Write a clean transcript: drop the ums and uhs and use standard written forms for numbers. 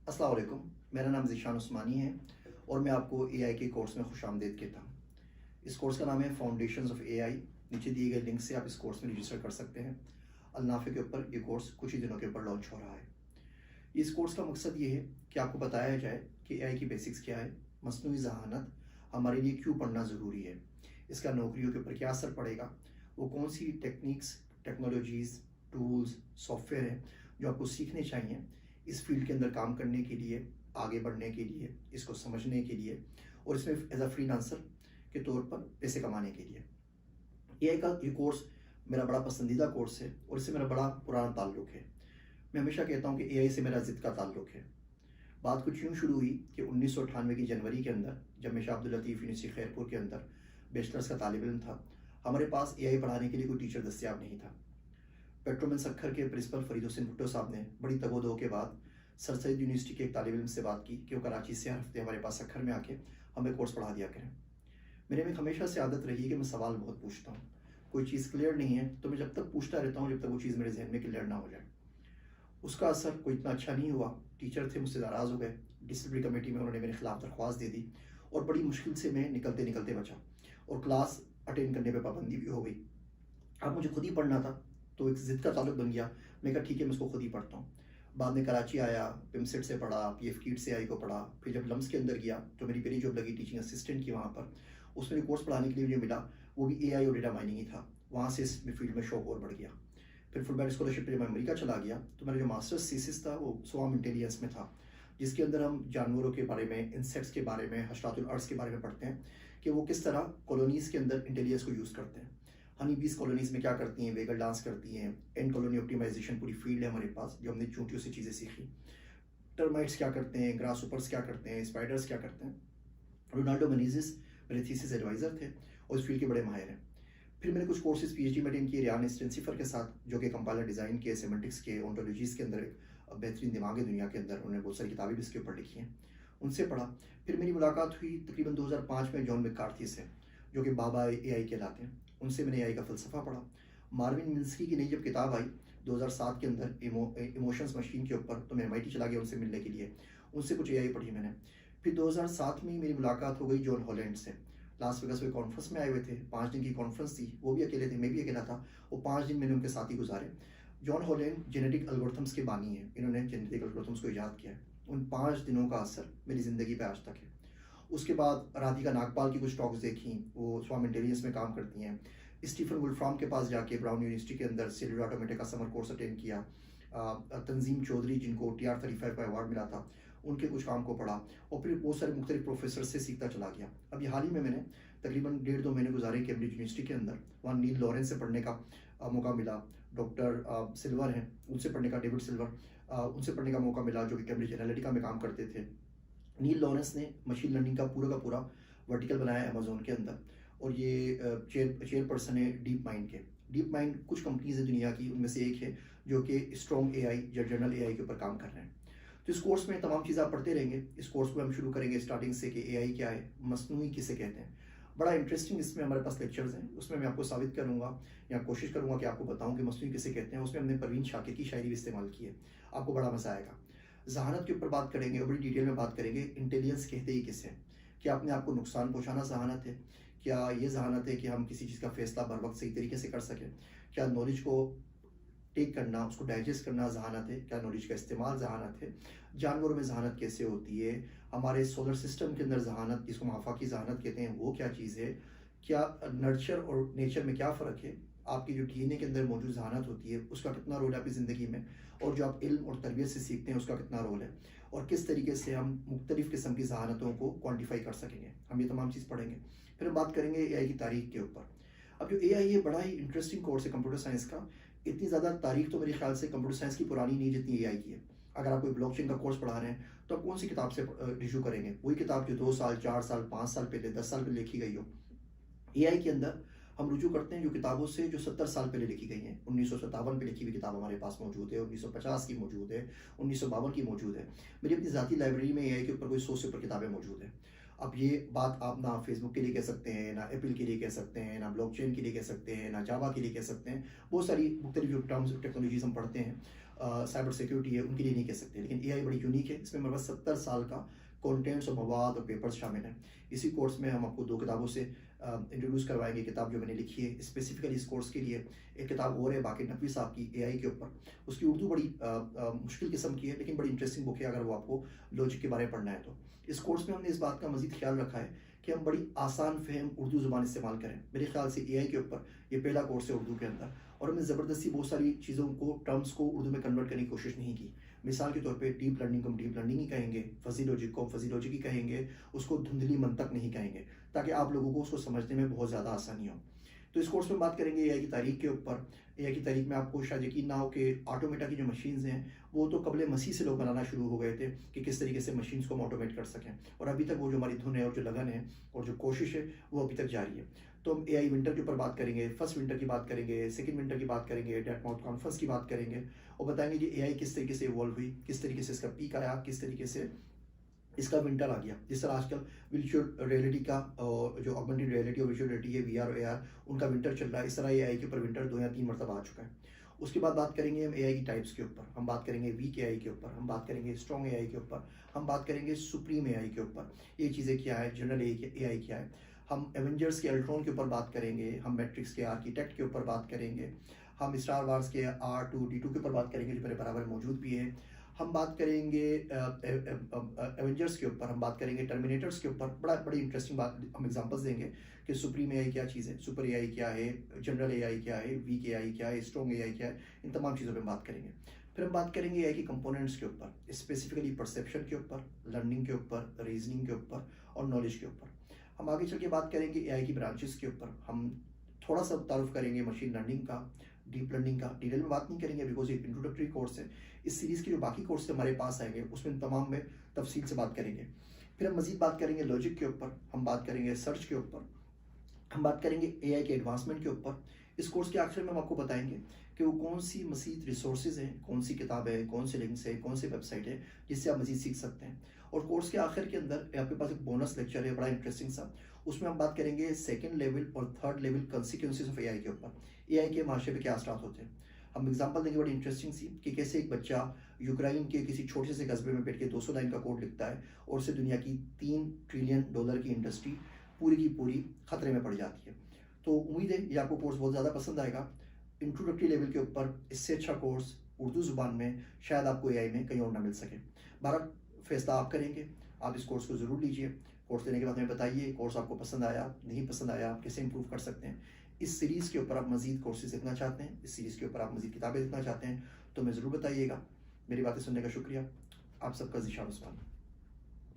अस्सलाम वालेकुम। मेरा नाम ज़ीशान उस्मानी है और मैं आपको एआई के कोर्स में खुशामदीद कहता हूँ। इस कोर्स का नाम है फाउंडेशंस ऑफ एआई। नीचे दिए गए लिंक से आप इस कोर्स में रजिस्टर कर सकते हैं। अल-नाफ़े के ऊपर ये कोर्स कुछ ही दिनों के ऊपर लॉन्च हो रहा है। इस कोर्स का मकसद ये है कि आपको बताया जाए कि एआई की बेसिक्स क्या है, मस्नूई ज़हानत हमारे लिए क्यों पढ़ना ज़रूरी है, इसका नौकरियों के ऊपर क्या असर पड़ेगा, वो कौन सी टेक्निक्स, टेक्नोलॉजीज़, टूल्स, सॉफ्टवेयर हैं जो आपको सीखने चाहिए इस फील्ड के अंदर काम करने के लिए, आगे बढ़ने के लिए, इसको समझने के लिए और इसमें एज अ फ्रीलांसर के तौर पर पैसे कमाने के लिए। एआई का ये कोर्स मेरा बड़ा पसंदीदा कोर्स है और इससे मेरा बड़ा पुराना ताल्लुक़ है। मैं हमेशा कहता हूँ कि एआई से मेरा ज़िद का ताल्लुक़ है। बात कुछ यूँ शुरू हुई कि 1998 की जनवरी के अंदर, जब मैं शाह अब्दुल लतीफ़ यूनिवर्सिटी खैरपुर के अंदर बैचलर्स का तालिब इल्म था, हमारे पास एआई पढ़ाने के लिए कोई टीचर दस्तयाब नहीं था। पेट्रोमैन सखर के प्रिंसिपल फरीद हुसैन भुट्टो साहब ने बड़ी तगोदो के बाद सर सैयद यूनिवर्सिटी के एक तालिब इल्म से बात की कि वो कराची से हर हफ्ते हमारे पास सखर में आके हमें कोर्स पढ़ा दिया करें। मेरे में हमेशा से आदत रही है कि मैं सवाल बहुत पूछता हूँ। कोई चीज़ क्लियर नहीं है तो मैं जब तक पूछता रहता हूँ जब तक वो चीज़ मेरे जहन में क्लियर ना हो जाए। उसका असर कोई इतना अच्छा नहीं हुआ। टीचर थे मुझसे नाराज़ हो गए। डिसिप्लिनरी कमेटी में उन्होंने मेरे खिलाफ दरख्वास्त दे दी और बड़ी मुश्किल से मैं निकलते निकलते बचा और क्लास अटेंड करने पर पाबंदी भी हो गई। अब मुझे खुद ही पढ़ना था तो एक ज़िद का ताल्लुक बन गया। मैं कहा ठीक है, मैं इसको खुद ही पढ़ता हूँ। बाद में कराची आया, पिमसेट से पढ़ा, पीएफ कीट से आई को पढ़ा। फिर जब लम्स के अंदर गया तो मेरी पहली जॉब लगी टीचिंग असिस्टेंट की वहाँ पर। उसमें जो कोर्स पढ़ाने के लिए मुझे मिला वो भी एआई और डेटा माइनिंग ही था। वहाँ से इस फील्ड में शौक और बढ़ गया। फिर फुल ब्राइट स्कॉलरशिप पे जब मैं अमेरिका चला गया तो मेरा जो मास्टर्स थीसिस था वो स्वार्म इंटेलिजेंस में था, जिसके अंदर हम जानवरों के बारे में, इंसेक्ट्स के बारे में, हशरातुल अर्ज़ के बारे में पढ़ते हैं कि वो किस तरह कॉलोनीज़ के अंदर इंटेलिजेंस को यूज़ करते हैं। हनी बीस कॉलोनीज़ में क्या करती हैं, वेगल डांस करती हैं। एंड कॉलोनी ऑप्टिमाइजेशन पूरी फील्ड है हमारे पास जो हमने चूंटियों से चीज़ें सीखी। टर्माइट्स क्या करते हैं, ग्रास ऊपर्स क्या करते हैं, स्पाइडर्स क्या करते हैं। रोनाल्डो मनीजिस मेरे थीसिस एडवाइज़र थे और इस फील्ड के बड़े माहिर हैं। फिर मैंने कुछ कोर्सेज पीएचडी में अटेंड किए रियान स्टेंसिफर के साथ, जो कि कंपाइलर डिज़ाइन के, सेमेंटिक्स के, ओंटोलॉजीज़ के अंदर एक बेहतरीन दिमाग है दुनिया के अंदर। उन्होंने बहुत सारी किताबें भी इसके ऊपर लिखी हैं, उनसे पढ़ा। फिर मेरी मुलाकात हुई तकरीबन 2005 में जॉन मैकार्थी से, जो कि बाबा एआई कहलाते हैं। उनसे मैंने एआई का फ़लसफ़ा पढ़ा। मार्विन मिन्स्की की नई जब किताब आई 2007 के अंदर इमोशंस मशीन के ऊपर, तो मैं एमआईटी चला गया उनसे मिलने के लिए। उनसे कुछ एआई पढ़ी मैंने। फिर 2007 में मेरी मुलाकात हो गई जॉन हॉलैंड से। लास वेगास में कॉन्फ्रेंस में आए हुए थे। 5 दिन की कॉन्फ्रेंस थी, वो भी अकेले थे, मैं भी अकेला था। वो 5 दिन मैंने उनके साथ ही गुजारे। जॉन हॉलैंड जेनेटिक एल्गोरिथम्स के बानी हैं। इन्होंने जेनेटिक एल्गोरिथम्स को ईजाद किया है। उन 5 दिनों का असर मेरी ज़िंदगी पे आज तक है। उसके बाद राधिका नागपाल की कुछ टॉक्स देखी, वो स्वाम इंटेलिजेंस में काम करती हैं। स्टीफन वुल्फ्राम के पास जाके ब्राउन यूनिवर्सिटी के अंदर सेलुलर ऑटोमेटिक का समर कोर्स अटेंड किया। तंजीम चौधरी, जिनको TR35 का अवार्ड मिला था, उनके कुछ काम को पढ़ा और फिर बहुत सारे मुख्तलिफ प्रोफेसर से सीखता चला गया। अभी हाल ही में मैंने तकरीबन 1.5-2 महीने गुजारे कैम्ब्रिज यूनिवर्सिटी के अंदर। वहाँ नील लॉरेंस से पढ़ने का मौका मिला। डॉक्टर सिल्वर हैं, उनसे पढ़ने का, डेविड सिल्वर, उनसे पढ़ने का मौका मिला, जो कि कैम्ब्रिज एनालिटिका में काम करते थे। नील लॉरेंस ने मशीन लर्निंग का पूरा वर्टिकल बनाया अमेज़न के अंदर और ये चेयरपर्सन है डीप माइंड के। डीप माइंड कुछ कंपनीज़ है दुनिया की, उनमें से एक है जो कि स्ट्रॉन्ग एआई या जनरल एआई के ऊपर काम कर रहे हैं। तो इस कोर्स में तमाम चीज़ें आप पढ़ते रहेंगे। इस कोर्स को हम शुरू करेंगे स्टार्टिंग से कि एआई क्या है, मसनूई किसे कहते हैं। बड़ा इंटरेस्टिंग इसमें हमारे पास लेक्चर्स हैं। उसमें मैं आपको साबित करूँगा या कोशिश करूँगा कि आपको बताऊँ कि मसनूई किसे कहते हैं। उसमें हमने परवीन शाकिर की शायरी भी इस्तेमाल की है। आपको बड़ा मज़ा आएगा। ज़हानत के ऊपर बात करेंगे और बड़ी डिटेल में बात करेंगे इंटेलिजेंस कहते ही किसे हैं। क्या अपने आप को नुकसान पहुँचाना ज़हानत है? क्या ये ज़हानत है कि हम किसी चीज़ का फ़ैसला बर वक़्त सही तरीके से कर सकें? क्या नॉलेज को टेक करना, उसको डाइजेस्ट करना ज़हानत है? क्या नॉलेज का इस्तेमाल ज़हानत है? जानवरों में ज़हानत कैसे होती है? हमारे सोलर सिस्टम के अंदर ज़हानत, जिसको हम आफाकी ज़हानत कहते हैं, वो क्या चीज़ है? क्या नर्चर और नेचर में क्या फ़र्क है? आपकी जो डीएनए के अंदर मौजूद ज़हानत होती है, उसका कितना रोल है आपकी ज़िंदगी में? और जो आप इल्म और तरबियत से सीखते हैं, उसका कितना रोल है? और किस तरीके से हम मुख्तलिफ़ किस्म की ज़हानतों को क्वान्टिफ़ाई कर सकेंगे? हम ये तमाम चीज़ पढ़ेंगे। फिर हम बात करेंगे एआई की तारीख़ के ऊपर। अब जो एआई है, बड़ा ही इंटरेस्टिंग कोर्स है कंप्यूटर साइंस का। इतनी ज़्यादा तारीख़ तो मेरे ख्याल से कंप्यूटर साइंस की पुरानी नहीं जितनी एआई की है। अगर आप कोई ब्लॉकचेन का कोर्स पढ़ा रहे हैं तो आप कौन सी किताब से रिव्यू करेंगे? वही किताब जो 2 साल, 4 साल, 5 साल पहले, 10 साल पहले लिखी गई हो। एआई के अंदर हम रुजू करते हैं जो किताबों से जो 70 साल पहले लिखी गई हैं। 1957 पे लिखी हुई किताब हमारे पास मौजूद है, 1950 की मौजूद है, 1952 की मौजूद है। मेरी अपनी ज़ाती लाइब्रेरी में एआई के ऊपर कोई 100 से ऊपर किताबें मौजूद हैं। अब ये बात आप ना फेसबुक के लिए कह सकते हैं, ना एप्पल के लिए कह सकते हैं, ना ब्लॉकचेन के लिए कह सकते हैं, ना जावा के लिए कह सकते हैं। बहुत सारी मुख्तलिफ जो टर्म्स टेक्नोलॉजीज़ हम पढ़ते हैं, साइबर सिक्योरिटी है उनके लिए नहीं कह सकते, लेकिन एआई बड़ी यूनिक है। इसमें हमारे पास 70 साल का कंटेंट्स और मवाद और पेपर्स शामिल हैं। इसी कोर्स में हम आपको 2 किताबों से इंट्रोड्यूस करवाएंगे। किताब जो मैंने लिखी है स्पेसिफिकली इस कोर्स के लिए, एक किताब और है बाकी नकवी साहब की एआई के ऊपर। उसकी उर्दू बड़ी मुश्किल किस्म की है, लेकिन बड़ी इंटरेस्टिंग बुक है अगर वो आपको लॉजिक के बारे में पढ़ना है तो। इस कोर्स में हमने इस बात का मजीद ख्याल रखा है कि हम बड़ी आसान फहम उर्दू ज़ुबान इस्तेमाल करें। मेरे ख्याल से एआई के ऊपर ये पहला कोर्स है उर्दू के अंदर, और हमने ज़बरदस्ती बहुत सारी चीज़ों को, टर्म्स को उर्दू में कन्वर्ट करने की कोशिश नहीं की। मिसाल के तौर पे डीप लर्निंग को हम डीप लर्निंग ही कहेंगे, फजी लॉजिक को हम फजी लॉजिक ही कहेंगे, उसको धुंधली मंतक नहीं कहेंगे, ताकि आप लोगों को उसको समझने में बहुत ज़्यादा आसानी हो। तो इस कोर्स में बात करेंगे एआई की तारीख के ऊपर। एआई की तारीख में आपको शायद यकीन ना हो कि ऑटोमेटा की जो मशीन्स हैं वो तो कबल मसीह से लोग बनाना शुरू हो गए थे कि किस तरीके से मशीन्स को हम ऑटोमेट कर सकें, और अभी तक वो जो हमारी धुन है और जो लगन है और जो कोशिश है वो अभी तक जारी है। तो हम एआई विंटर के ऊपर बात करेंगे, फर्स्ट विंटर की बात करेंगे, सेकंड विंटर की बात करेंगे, डेटमाउथ कॉन्फ्रेंस की बात करेंगे, और बताएंगे कि एआई किस तरीके से इवॉल्व हुई, किस तरीके से इसका पीक आया, किस तरीके से इसका विंटर आ गया। जिस तरह आजकल वर्चुअल रियलिटी का और जो ऑगमेंटेड रियलिटी और वर्चुअल रियलिटी है, वीआर और एआर, उनका विंटर चल रहा है, इस तरह एआई के ऊपर विंटर 2 या 3 मरतबा आ चुका है। उसके बाद बात करेंगे हम एआई की टाइप्स के ऊपर, हम बात करेंगे वीक एआई के ऊपर, हम बात करेंगे स्ट्रॉन्ग एआई के ऊपर, हम बात करेंगे सुप्रीम एआई के ऊपर, ये चीज़ें क्या है, जनरल एआई क्या है। हम एवेंजर्स के अल्ट्रॉन के ऊपर बात करेंगे, हम मैट्रिक्स के आर्किटेक्ट के ऊपर बात करेंगे, हम स्टार वार्स के R2D2 के ऊपर बात करेंगे जो मेरे बराबर मौजूद भी है। हम बात करेंगे एवेंजर्स के ऊपर, हम बात करेंगे टर्मिनेटर्स के ऊपर। बड़ी इंटरेस्टिंग बात हम एग्जांपल्स देंगे कि सुप्रीम एआई क्या चीज़ है, सुपर एआई क्या है, जनरल एआई क्या है, वीक एआई क्या है, स्ट्रॉन्ग एआई क्या है, इन तमाम चीज़ों पे हम बात करेंगे। फिर हम बात करेंगे एआई के कंपोनेंट्स के ऊपर, स्पेसिफिकली परसेप्शन के ऊपर, लर्निंग के ऊपर, रीजनिंग के ऊपर और नॉलेज के ऊपर। हम आगे चल के बात करेंगे एआई की ब्रांचेस के ऊपर। हम थोड़ा सा तारुफ करेंगे मशीन लर्निंग का, डीप लर्निंग का। डिटेल में बात नहीं करेंगे बिकॉज ये इंट्रोडक्टरी कोर्स है। इस सीरीज़ के जो बाकी कोर्स हमारे पास आएंगे उसमें तमाम में तफसील से बात करेंगे। फिर हम मजीद बात करेंगे लॉजिक के ऊपर, हम बात करेंगे सर्च के ऊपर, हम बात करेंगे एआई के एडवांसमेंट के ऊपर। इस कोर्स के आखिर में हम आपको बताएंगे कि वो कौन सी मजीद रिसोर्सेज हैं, कौन सी किताब है, कौन से लिंक्स है, कौन सी वेबसाइट है जिससे आप मजीद सीख सकते हैं। और कोर्स के आखिर के अंदर आपके पास एक बोनस लेक्चर है बड़ा इंटरेस्टिंग सा, उसमें हम बात करेंगे सेकंड लेवल और third level consequences of AI के ऊपर, एआई के माशरे पे क्या असरात होते हैं। हम एग्जांपल देंगे बड़ी इंटरेस्टिंग सी कि कैसे एक बच्चा यूक्रेन के किसी छोटे से कस्बे में बैठ के 200 लाइन का कोड लिखता है और उससे दुनिया की $3 ट्रिलियन की इंडस्ट्री पूरी की पूरी खतरे में पड़ जाती है। तो उम्मीद है ये आपको कोर्स बहुत ज़्यादा पसंद आएगा। इंट्रोडक्टरी लेवल के ऊपर इससे अच्छा कोर्स उर्दू ज़ुबान में शायद आपको एआई में कहीं और ना मिल सके। भारत फैसला आप करेंगे, आप इस कोर्स को ज़रूर लीजिए। कोर्स लेने के बाद हमें बताइए कोर्स आपको पसंद आया, नहीं पसंद आया, कैसे इंप्रूव कर सकते हैं। इस सीरीज़ के ऊपर आप मज़ीद कोर्सेज देखना चाहते हैं, इस सीरीज़ के ऊपर आप मज़ीद किताबें देखना चाहते हैं तो हमें ज़रूर बताइएगा। मेरी बातें सुनने का शुक्रिया। आप सबका ज़ीशान उस्मान।